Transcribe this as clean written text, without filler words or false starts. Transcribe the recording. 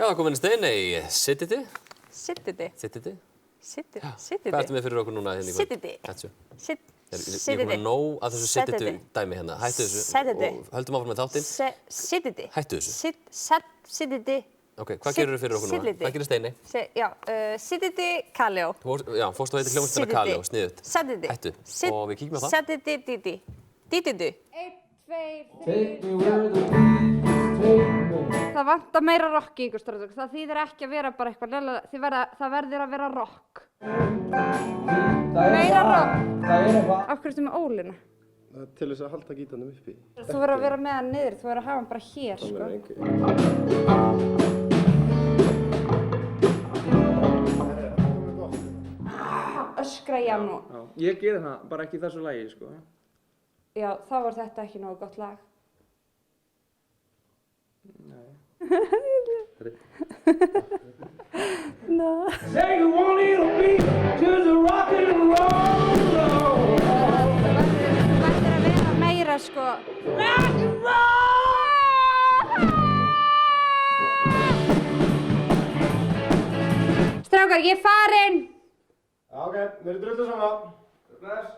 Já, komin í Steiney, sittiti. Sittiti. Sittiti. Sittiti. Hvað ertu með fyrir okkur núna hérna í kvöld? Sittiti. Ég er komin nóg af þessu sittiti dæmi hérna. Hættu þessu og höldum áfram með þáttinn. Sittiti. Hættu þessu. Sittiti. Ok, hvað gerur þið fyrir okkur núna? Hvað gerir Steiney? Já, sittiti Kaleo. Já, fórstu að heita hljómsveitina Kaleo, sniðugt. Sittiti. Hættu. Og við kíkjum á það. Sittiti Didi. Didi. 1, 2, 3. Það vantar meira rock í ykkur strákar. Það þýðir ekki að vera bara eitthvað lélega. Það verður að vera rock. Meira rock. Það er eitthvað. Af hverju ertu með ólina? Til þess að halda gítarnum uppi. Þú verður að vera með hann niður. Þú verður að hafa hann bara hér, sko. Öskra ég á nú. Ég geri það, bara ekki í þessu lagi, sko. Já, þá var þetta ekki nógu gott lag. No. Say you want it to be just a rock and roll. Þú ættir að vera meira, sko. Rock and roll. Strákar, ég er farin. Já, ok, við erum drullu saman. Bless.